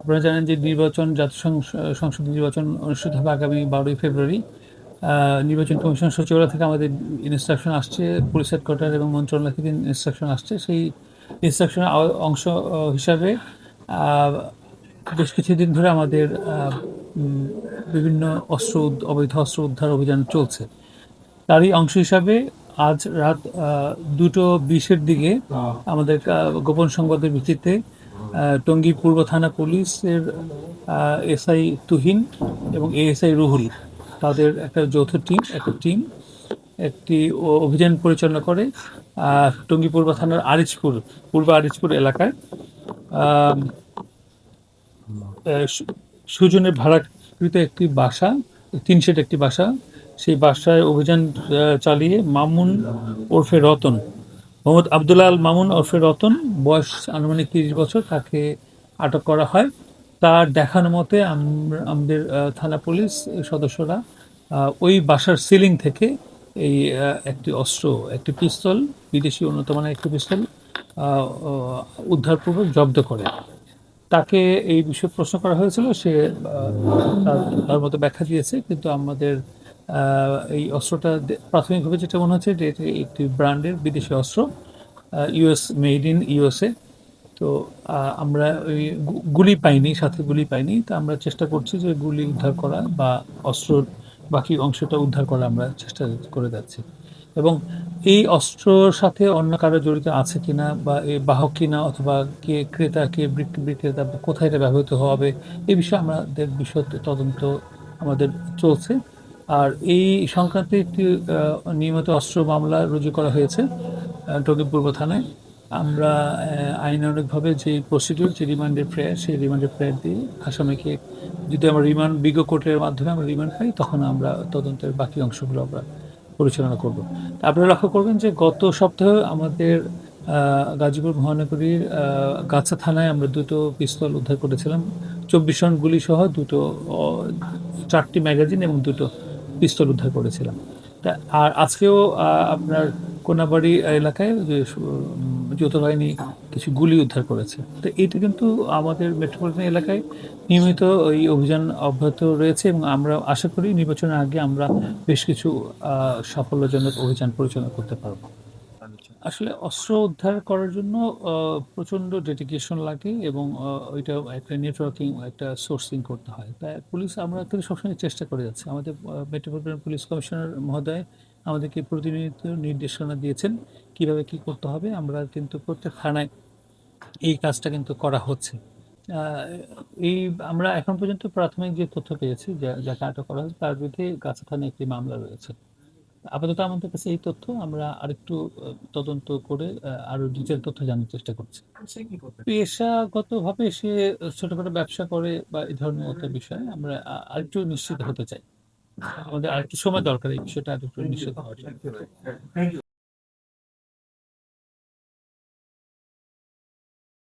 আপনারা জানেন যে জাতীয় সংসদ নির্বাচন অনুষ্ঠিত হবে আগামী 12ই ফেব্রুয়ারি। নির্বাচন কমিশন সচিবালয় থেকে আমাদের ইনস্ট্রাকশন আসছে, পুলিশ হেডকোয়ার্টার এবং মন্ত্রণালয় থেকে ইনস্ট্রাকশন আসছে। সেই ইনস্ট্রাকশনের অংশ হিসাবে আহ, বেশ কিছুদিন ধরে আমাদের বিভিন্ন অবৈধ অস্ত্র উদ্ধার অভিযান চলছে। তারই অংশ হিসাবে আজ রাত 2:20-এর দিকে আমাদের গোপন সংবাদের ভিত্তিতে টঙ্গী পূর্ব থানা পুলিশের এসআই তুহিন এবং এএসআই রুহুল, তাদের একটা যৌথ টিম একটি অভিযান পরিচালনা করে টঙ্গী পূর্ব থানার পূর্ব আরিচপুর এলাকায় আহ, সুজনের ভাড়াকৃত একটি বাসা, টিনশেড একটি বাসা, সেই বাসায় অভিযান চালিয়ে মামুন ওরফে রতন, মোহাম্মদ আবদুল্লাহ আল মামুন ওরফে রতন, বয়স আনুমানিক 30 বছর, তাকে আটক করা হয়। তার দেখানো মতে আমাদের থানা পুলিশ সদস্যরা ওই বাসার সিলিং থেকে এই একটি পিস্তল, বিদেশি উন্নত মানের একটি পিস্তল উদ্ধারপূর্বক জব্দ করে। তাকে এই বিষয়ে প্রশ্ন করা হয়েছিল, সে তার মতো ব্যাখ্যা দিয়েছে, কিন্তু আমাদের এই অস্ত্রটা প্রাথমিকভাবে যেটা মনে হচ্ছে যে এটি একটি ব্র্যান্ডের বিদেশি অস্ত্র, মেড ইন ইউএসএ। তো আমরা ওই সাথে গুলি পাইনি, তো আমরা চেষ্টা করছি যে গুলি উদ্ধার করা বা অস্ত্রর বাকি অংশটা উদ্ধার করা আমরা চেষ্টা করে যাচ্ছি। এবং এই অস্ত্রর সাথে অন্য কারো জড়িত আছে কিনা বা এই বাহক কিনা, অথবা কে ক্রেতা, কে বিক্রেতা, বা কোথায় এটা ব্যবহৃত হবে, এই বিষয়ে আমাদের বিশদ তদন্ত আমাদের চলছে। আর এই সংক্রান্তে একটি নিয়মিত অস্ত্র মামলা রুজু করা হয়েছে টঙ্গী পূর্ব থানায়। আমরা আইনানুগভাবে যে প্রসিডিউর, যে রিমান্ডের প্রেয়ার, সেই রিমান্ডের প্রেয়ার দিয়ে আসামিকে, যদি আমরা বিজ্ঞ কোর্টের মাধ্যমে আমরা রিমান্ড পাই, তখন আমরা তদন্তের বাকি অংশগুলো আমরা পরিচালনা করব। আপনারা লক্ষ্য করবেন যে গত সপ্তাহে আমাদের গাজীপুর মহানগরীর গাছা থানায় আমরা দুটো পিস্তল উদ্ধার করেছিলাম, 24 রাউন্ড গুলি সহ দুটো, 4টি ম্যাগাজিন এবং দুটো পিস্তল উদ্ধার করেছিলাম। তা আর আজকেও আপনার কোনাবাড়ি এলাকায় যে যৌথ বাহিনী কিছু গুলি উদ্ধার করেছে। তো এটা কিন্তু আমাদের মেট্রোপলিটন এলাকায় নিয়মিত এই অভিযান অব্যাহত রয়েছে, এবং আমরা আশা করি নির্বাচনের আগে আমরা বেশ কিছু সাফল্যজনক অভিযান পরিচালনা করতে পারবো। আসলে অস্ত্র উদ্ধার করার জন্য প্রচণ্ড ডেডিকেশন লাগে, এবং ওইটা একটা নেটওয়ার্কিং, একটা সোর্সিং করতে হয়। তাই আমরা কিন্তু সবসময় চেষ্টা করে যাচ্ছি। আমাদের মেট্রোপলিটন পুলিশ কমিশনার মহোদয় আমাদেরকে প্রতিনিয়ত নির্দেশনা দিয়েছেন কিভাবে কি করতে হবে। আমরা কিন্তু প্রত্যেক থানায় এই কাজটা কিন্তু করা হচ্ছে। আহ, এই আমরা এখন পর্যন্ত প্রাথমিক যে তথ্য পেয়েছি, যাকে আটক করা হয়েছে তার বিরুদ্ধে গাছা থানায় একটি মামলা রয়েছে। আপাতত আমাদের কাছে এই তথ্য, আমরা আরেকটু তদন্ত করে আরো ডিটেল তথ্য জানার চেষ্টা করছি। পেশাগতভাবে সে ছোটখাটো ব্যবসা করে বা এই ধরনের একটা বিষয়, আমরা আরেকটু নিশ্চিত হতে চাই। আমাদের আরেকটু সময় দরকার এই বিষয়টা আরেকটু নিশ্চিত হওয়ার জন্য।